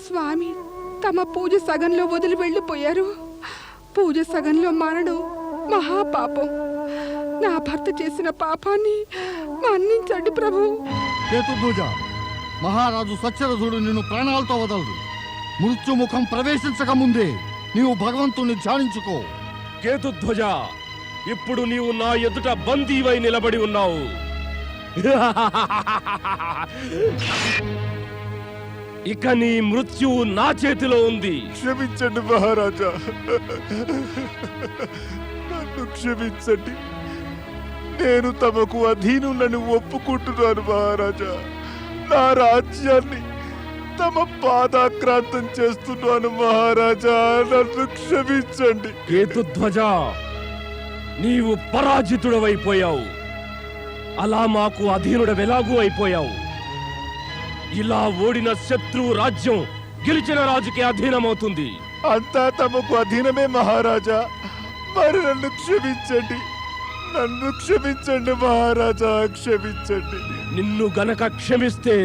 స్వామి తమ పూజ సగంలో వదిలి వెళ్ళిపోయారు. పూజ సగంలో మారడం మహాపాపం. నా భర్త చేసిన పాపాన్ని మన్నించండి ప్రభు. కేతుధ్వజ, మహారాజు సత్యరథుడు నిన్ను ప్రాణాలతో వదలడు. మృత్యుముఖం ప్రవేశించక ముందే నీవు భగవంతుణ్ణి ధ్యానించుకో. కేతుధ్వజ, ఇప్పుడు నీవు నా ఎదుట బందీవై నిలబడి ఉన్నావు. ఇక నీ మృత్యువు నా చేతిలో ఉంది. క్షమించండి మహారాజా, నన్ను క్షమించండి. నేను తమకు అధీనులను ఒప్పుకుంటున్నాను మహారాజా. నా రాజ్యాన్ని తమ పాదాక్రాంతం చేస్తున్నాను మహారాజా, నన్ను క్షమించండి. కేతుధ్వజ, నీవు పరాజితుడవైపోయావు. అలా మాకు అధీనుడవెలాగూ అయిపోయావు. ఇలా ఓడిన శత్రువు రాజ్యం గెలిచిన రాజుకి అధీనమవుతుంది. అంతా తమకు అధీనమే మహారాజా. మరి నన్ను క్షమించండి, నన్ను క్షమించండి మహారాజా, క్షమించండి. నిన్ను గనక క్షమిస్తే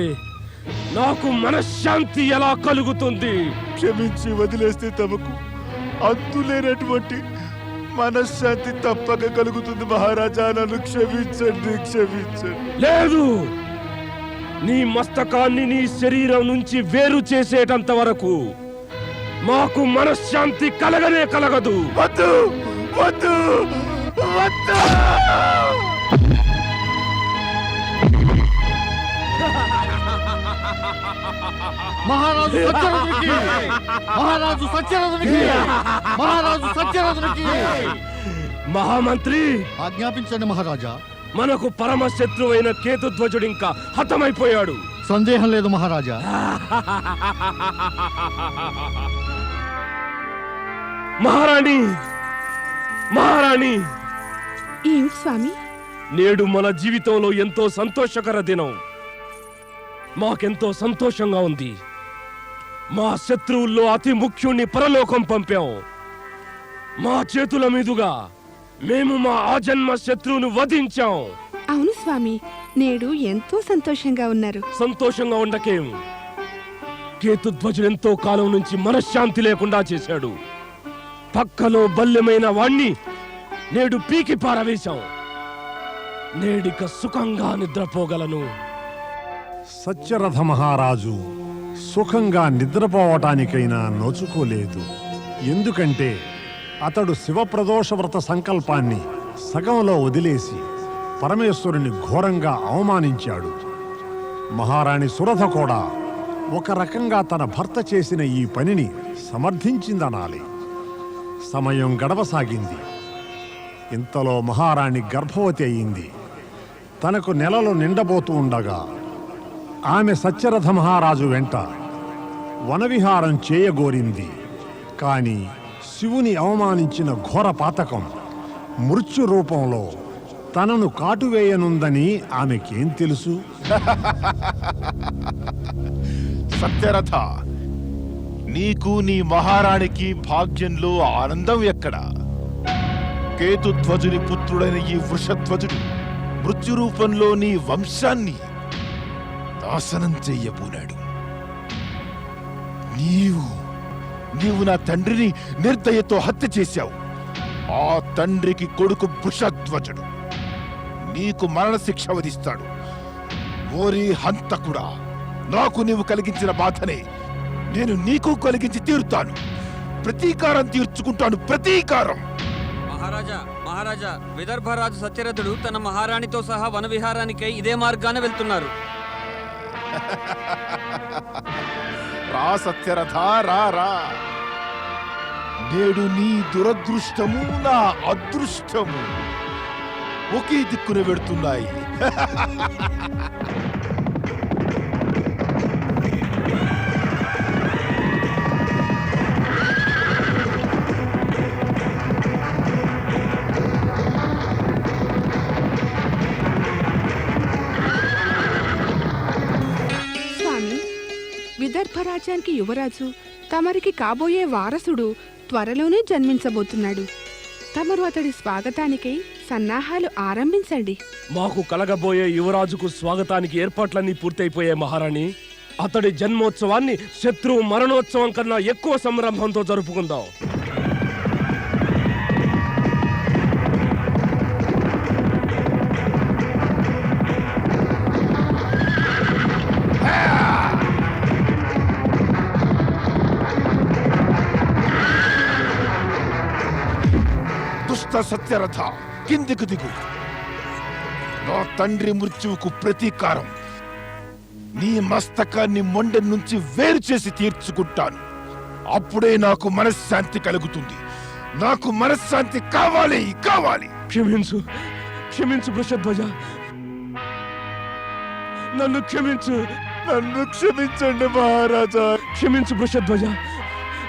నాకు మనశ్శాంతి ఎలా కలుగుతుంది? క్షమించి వదిలేస్తే తమకు అంతులేనటువంటి మనశ్శాంతి తప్పక కలుగుతుంది మహారాజా. నన్ను క్షమించండి, క్షమించండి. లేదు, నీ మస్తకాన్ని నీ శరీరం నుంచి వేరు చేసేటంత వరకు మాకు మనశ్శాంతి కలగనే కలగదు. వద్దు, వద్దు, వద్దు. మహారాజు సత్యరథునికి, మహారాజు సత్యరథునికి, మహారాజు సత్యరథునికి. మహామంత్రి, ఆజ్ఞాపించండి మహారాజా. మనకు పరమ శత్రువైన కేతుధ్వజుడింకా హతమైపోయాడు. సందేహం లేదు మహారాజా. మహారాణి, మహారాణి, ఏమిటి స్వామి? నేడు మన జీవితంలో ఎంతో సంతోషకర దినం. మాకెంతో సంతోషంగా ఉంది. మా శత్రువుల్లో అతి ముఖ్యుణ్ణి పరలోకం పంపాం. మా చేతుల మీదుగా మేము మా ఆజన్మ శత్రువును వధించాం. అవును స్వామి, నేడు ఎంతో సంతోషంగా ఉన్నారు. సంతోషంగా ఉండకేం, కేతుధ్వజుడు ఎంతో కాలం నుంచి మనశ్శాంతి లేకుండా చేశాడు. పక్కలో బల్యమైన వాణ్ణి నేడు పీకి పారవేశాం. నేడిక సుఖంగా నిద్రపోగలను. సత్యరథ మహారాజు సుఖంగా నిద్రపోవటానికైనా నోచుకోలేదు. ఎందుకంటే అతడు శివప్రదోష వ్రత సంకల్పాన్ని సగంలో వదిలేసి పరమేశ్వరుని ఘోరంగా అవమానించాడు. మహారాణి సురథ కూడా ఒక రకంగా తన భర్త చేసిన ఈ పనిని సమర్థించిందనాలి. సమయం గడవసాగింది. ఇంతలో మహారాణి గర్భవతి అయింది. తనకు నెలలు నిండబోతూ ఉండగా ఆమె సత్యరథ మహారాజు వెంట వనవిహారం చేయగోరింది. కాని శివుని అవమానించిన ఘోర పాతకం మృత్యు రూపంలో తనను కాటువేయనుందని ఆమెకేం తెలుసు? సత్యరథ, నీకు నీ మహారాణికి భాగ్యంలో ఆనందం ఎక్కడ? కేతుధ్వజుని పుత్రుడైన ఈ వృషధ్వజుడు మృత్యు రూపంలో నీ వంశాన్ని నాశనం చెయ్యబోనాడు. నీవు నా తండ్రిని నిర్దయతో హత్య చేశావు. ఆ తండ్రికి కొడుకు వృషధ్వజుడు నీకు మరణశిక్ష విధిస్తాడు. ఓరి హంతకుడా, నాకు నీవు కలిగించిన బాధనే నేను నీకు కలిగించి తీరుతాను. ప్రతీకారం తీర్చుకుంటాను, ప్రతీకారం. మహారాజా, విదర్భరాజు సత్యరథుడు తన మహారాణితో సహా వనవిహారానికై ఇదే మార్గాన వెళ్తున్నారు. రా సత్యరథ, రా రా. నేడు నీ దురదృష్టము నా అదృష్టము ఒకే దిక్కున వెడుతున్నాయి. విదర్భరాజ్యానికి యువరాజు, తమరికి కాబోయే వారసుడు త్వరలోనే జన్మించబోతున్నాడు. తమరు అతడి స్వాగతానికై సన్నాహాలు ఆరంభించండి. మాకు కలగబోయే యువరాజుకు స్వాగతానికి ఏర్పాట్లన్నీ పూర్తయిపోయాయి మహారాణి. అతడి జన్మోత్సవాన్ని శత్రువు మరణోత్సవం కన్నా ఎక్కువ సంరంభంతో జరుపుకుందాం. దుష్ట సత్యరథ, కిందికి దిగు. నా తండ్రి మృత్యువుకు ప్రతీకారం నీ మస్తకాన్ని మొండెం నుంచి వేరు చేసి తీర్చుకుంటాను. అప్పుడే నాకు మనశ్శాంతి కలుగుతుంది. నాకు మనశ్శాంతి కావాలి కావాలి. క్షమించు, క్షమించు వృషధ్వజ, నన్ను క్షమించు. నన్ను క్షమించండి మహారాజా. క్షమించు వృషధ్వజ,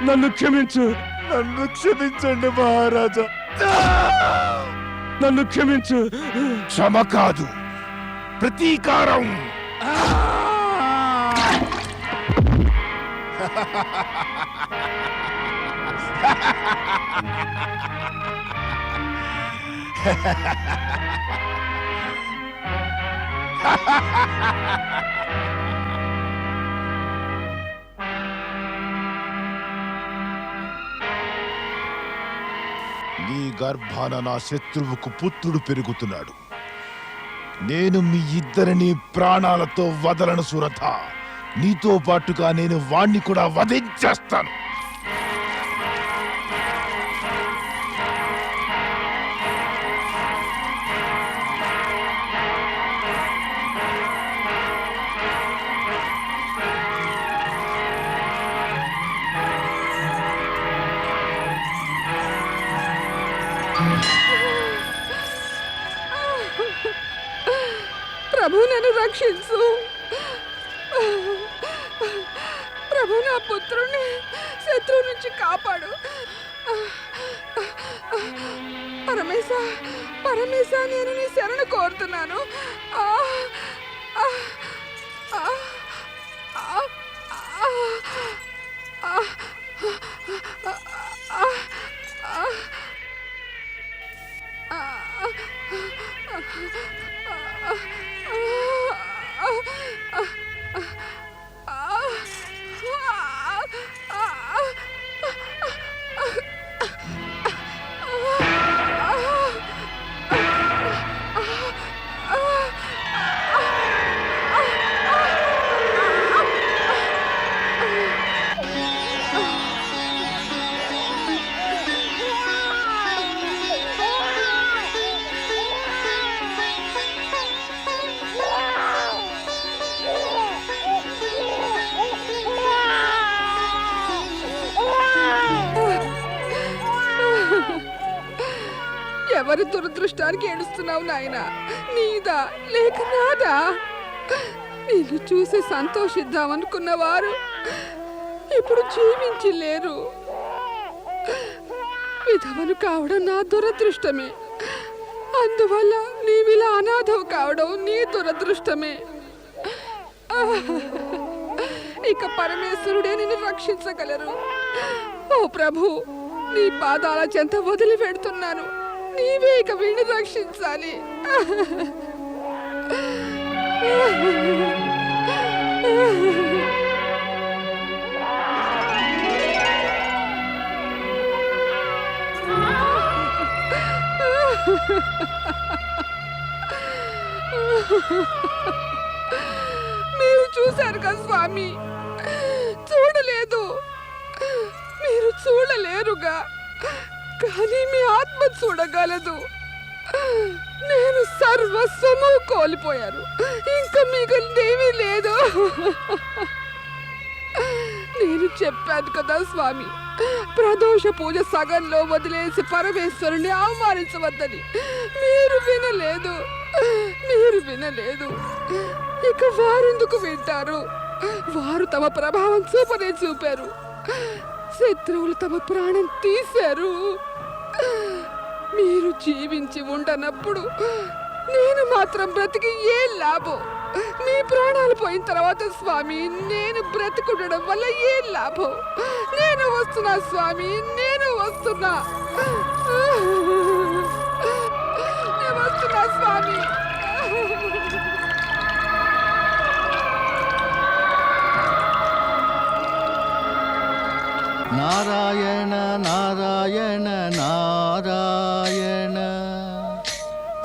నన్ను క్షమించు. నన్ను క్షమించండి మహారాజా. నన్ను క్షమించు. క్షమ కాదు, ప్రతీకారం. నీ గర్భాన నా శత్రువుకు పుత్రుడు పెరుగుతున్నాడు. నేను మీ ఇద్దరిని ప్రాణాలతో వదలను సురథ. నీతో పాటుగా నేను వాణ్ణి కూడా వధించేస్తాను. ప్రభు, నన్ను రక్షించు. ప్రభు, నా పుత్రుని శత్రువు నుంచి కాపాడు. పరమేశ, పరమేశ, నేను నీ శరణు కోరుతున్నాను. ఎవరి దురదృష్టానికి ఏడుస్తున్నావు నాయనా? నీదా లేక నాదా? నిన్ను చూసి సంతోషిద్దామనుకున్న వారు ఇప్పుడు జీవించి లేరు. విధవను కావడం నా దురదృష్టమే. అందువల్ల నీవిలా అనాథవు కావడం నీ దురదృష్టమే. ఇక పరమేశ్వరుడే నిన్ను రక్షించగలరు. ఓ ప్రభు, నీ పాదాల చెంత వదిలి పెడుతున్నాను. నీవే ఇక వీణ్ణి రక్షించాలి. మీరు చూశారుగా స్వామి, చూడలేదు, మీరు చూడలేరుగా, కానీ మీ ఆత్మ చూడగలదు. నేను సర్వస్వము కోల్పోయాను. ఇంకా మిగిలినదేమీ లేదు. నేను చెప్పాను కదా స్వామి, ప్రదోష పూజ సగంలో వదిలేసి పరమేశ్వరుని అవమానించవద్దని. మీరు వినలేదు, మీరు వినలేదు. ఇక వారెందుకు వింటారు? వారు తమ ప్రభావం చూపనే చూపారు. శత్రువులు తమ ప్రాణం తీశారు. మీరు జీవించి ఉండనప్పుడు నేను మాత్రం బ్రతికి ఏ లాభం? మీ ప్రాణాలు పోయిన తర్వాత స్వామి, నేను బ్రతికుండడం వల్ల ఏ లాభం? నేను వస్తున్నా స్వామి, నేను వస్తున్నా, నేను వస్తున్నా స్వామి. నారాయణ నారాయణ నారాయణ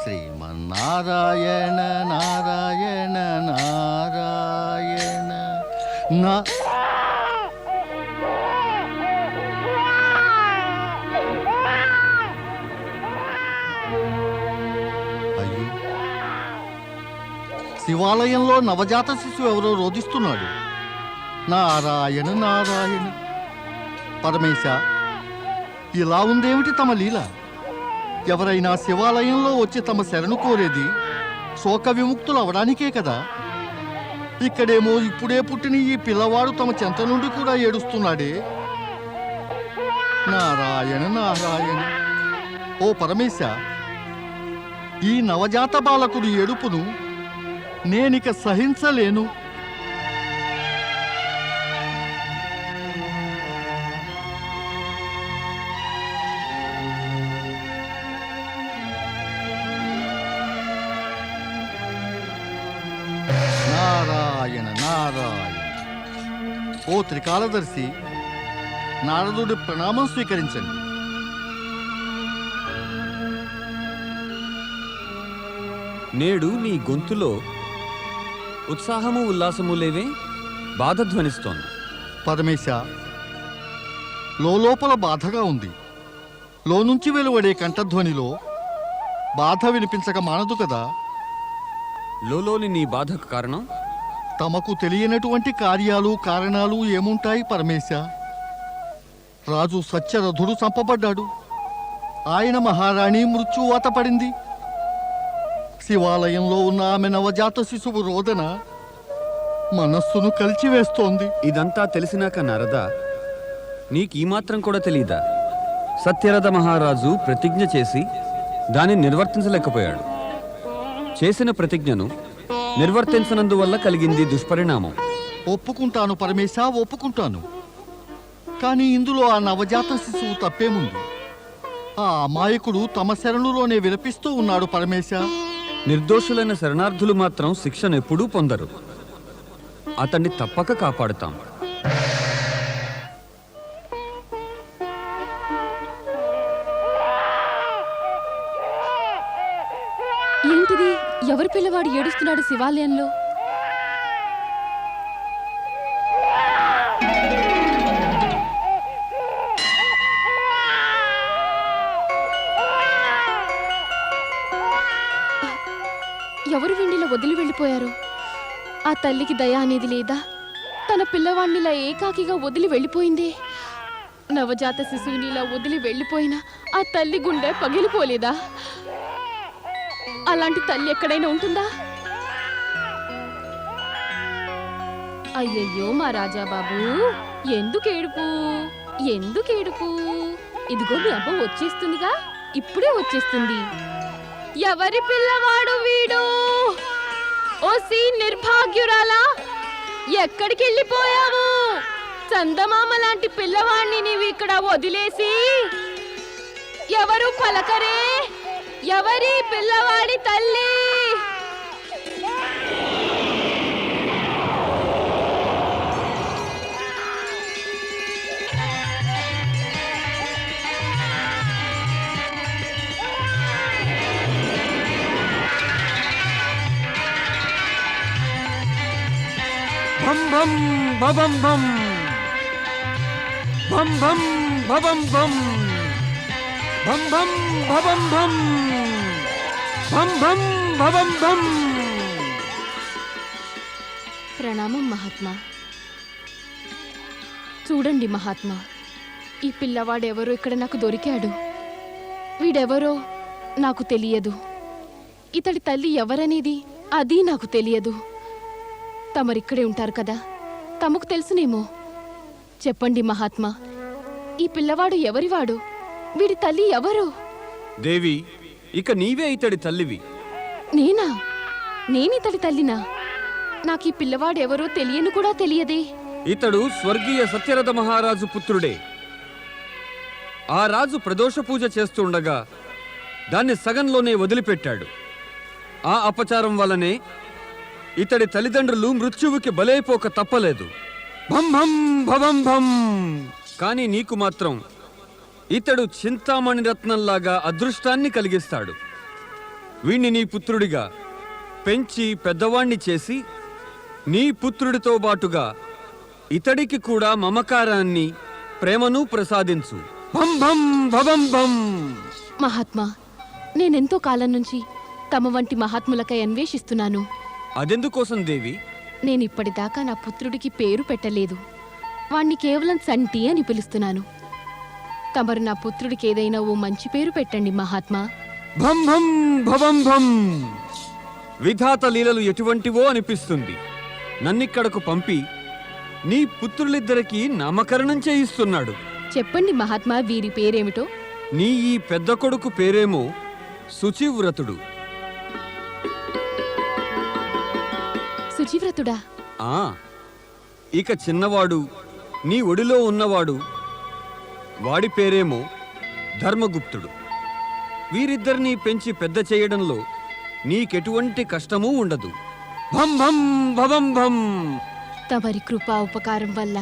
శ్రీమన్నారాయణ నారాయణ నారాయణ నా అయ్యో, శివాలయంలో నవజాత శిశువు ఎవరో రోధిస్తున్నాడు. నారాయణ నారాయణ. పరమేశ, ఇలా ఉందేమిటి తమ లీల? ఎవరైనా శివాలయంలో వచ్చి తమ శరణు కోరేది శోక విముక్తులు అవడానికే కదా. ఇక్కడేమో ఇప్పుడే పుట్టిన ఈ పిల్లవాడు తమ చెంత నుండి కూడా ఏడుస్తున్నాడే. నారాయణ నారాయణ. ఓ పరమేశ, ఈ నవజాత బాలకుడు ఏడుపును నేనిక సహించలేను. నారాయణ నారాయణ. ఓ త్రికాలదర్శి, నారదుడి ప్రణామం స్వీకరించండి. నేడు నీ గొంతులో ఉత్సాహము ఉల్లాసము లేవే, బాధ ధ్వనిస్తోంది. పరమేశ, లోపల బాధగా ఉంది. లోనుంచి వెలువడే కంఠధ్వనిలో బాధ వినిపించక మానదు కదా. లోలోని నీ బాధకు కారణం? తమకు తెలియనటువంటి కార్యాలు కారణాలు ఏముంటాయి పరమేశ? రాజు సత్యరథుడు చంపబడ్డాడు. ఆయన మహారాణి మృత్యువాత పడింది. శివాలయంలో ఉన్న ఆమె నవజాత శిశువు రోదన మనస్సును కలిచివేస్తోంది. ఇదంతా తెలిసినాక నారద, నీకీ మాత్రం కూడా తెలీదా? సత్యరథ మహారాజు ప్రతిజ్ఞ చేసి దాన్ని నిర్వర్తించలేకపోయాడు. చేసిన ప్రతిజ్ఞను నిర్వర్తించనందువల్ల కలిగింది దుష్పరిణామం. ఒప్పుకుంటాను పరమేశ, ఒప్పుకుంటాను. కానీ ఇందులో ఆ నవజాత శిశువు తప్పేముంది? ఆ అమాయకుడు తమ శరణులోనే విలపిస్తూ ఉన్నాడు పరమేశ. నిర్దోషులైన శరణార్థులు మాత్రం శిక్షను ఎప్పుడూ పొందరు. అతన్ని తప్పక కాపాడుతాం. ఏంటిది? ఎవరి పిల్లవాడు ఏడుస్తున్నాడు శివాలయంలో? ఎవరు వెండిలో వదిలి వెళ్ళిపోయారు? ఆ తల్లికి దయ అనేది లేదా? తన పిల్లవాడినిలా ఏకాకిగా వదిలి వెళ్ళిపోయింది. నవజాత శిశువునిలా వదిలి వెళ్ళిపోయినా ఆ తల్లి గుండె పగిలిపోలేదా? అలాంటి తల్లి ఎక్కడైనా ఉంటుందా? అయ్యయ్యో మా రాజాబాబు, ఎందుకేడుపు? ఎందుకేడుపు? ఇదిగో మీ అబ్బ వచ్చేస్తుందిగా, ఇప్పుడే వచ్చేస్తుంది. ఎవరి పిల్లవాడు వీడు? ఓసి నిర్భాగ్యురాలా, ఎక్కడికి వెళ్ళిపోయావు? చందమామ లాంటి పిల్లవాడిని నీవు ఇక్కడ వదిలేసి ఎవరు పలకరే? ఎవరి పిల్లవాడి తల్లి? భం భం భవం భం, భం భం భవం భం, భం భం భవం భం, భం భం భవం భం. ప్రణామం మహాత్మా. చూడండి మహాత్మా, ఈ పిల్లవాడెవరో ఇక్కడ నాకు దొరికాడు. వీడెవరో నాకు తెలియదు. ఇతడి తల్లి ఎవరనేది అది నాకు తెలియదు. తమరిక్కడే ఉంటారు కదా, తమకు తెలుసునేమో. చెప్పండి మహాత్మా, ఈ పిల్లవాడు ఎవరివాడు? వీడి తల్లి ఎవరు? దేవి, ఇక నీవే ఇతడి తల్లివి. నేనా? నేనితడి తల్లినా? నాకు ఈ పిల్లవాడు ఎవరో తెలియను కూడా తెలియదే. ఇతడు స్వర్గీయ సత్యరథ మహారాజు పుత్రుడే. ఆ రాజు ప్రదోష పూజ చేస్తుండగా దాన్ని సగంలోనే వదిలిపెట్టాడు. ఆ అపచారం వల్లనే ఇతడి తల్లిదండ్రులు మృత్యువుకి బలైపోక తప్పలేదు. భం భం భవం భం. కానీ నీకు మాత్రం ఇతడు చింతామణి రత్నంలాగా అదృష్టాన్ని కలిగిస్తాడు. వీణ్ణి నీ పుత్రుడిగా పెంచి పెద్దవాణ్ణి చేసి నీ పుత్రుడితో బాటుగా ఇతడికి కూడా మమకారాన్ని ప్రేమను ప్రసాదించు. భం భం భవం భం. మహాత్మా, నేనెంతో కాలం నుంచి తమ వంటి మహాత్ములకై అన్వేషిస్తున్నాను. అదెందుకోసం దేవి? నేనిప్పటిదాకా నా పుత్రుడికి పేరు పెట్టలేదు. వాణ్ణి కేవలం సంటి అని పిలుస్తున్నాను. తమరు నా పుత్రుడికి ఏదైనా ఓ మంచి పేరు పెట్టండి మహాత్మా. భం భం భవం భం. విధాత లీలలు ఎటువంటివో అనిపిస్తుంది. నన్నిక్కడకు పంపి నీ పుత్రులిద్దరికీ నామకరణం చేయిస్తున్నాడు. చెప్పండి మహాత్మా, వీరి పేరేమిటో? నీ ఈ పెద్ద కొడుకు పేరేమో శుచివ్రతుడు. శుచివ్రతుడా? ఆ ఇక చిన్నవాడు నీ ఒడిలో ఉన్నవాడు, వాడి పేరేమో ధర్మగుప్తుడు. వీరిద్దరినీ పెంచి పెద్ద చేయడంలో నీకెటువంటి కష్టమూ ఉండదు. భం భం భవం భం. తమరి కృపా ఉపకారం వల్ల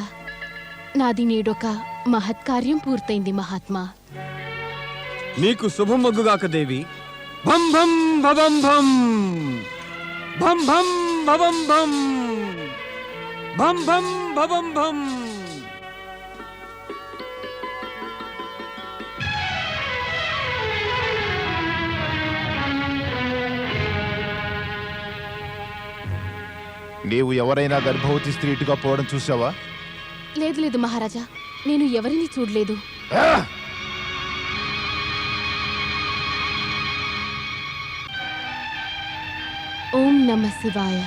నాది నేడొక మహత్కార్యం పూర్తయింది మహాత్మా. నీకు శుభమొగ్గుగాక దేవి. భం భం భవం భం. భం భం భవం భం. భం భం భవం భం. నీవు ఎవరైనా గర్భవతి స్త్రీ ఇటుగా పోవడం చూసావా? లేదు లేదు మహారాజా, నేను ఎవరిని చూడలేదు. ఓం నమః శివాయ.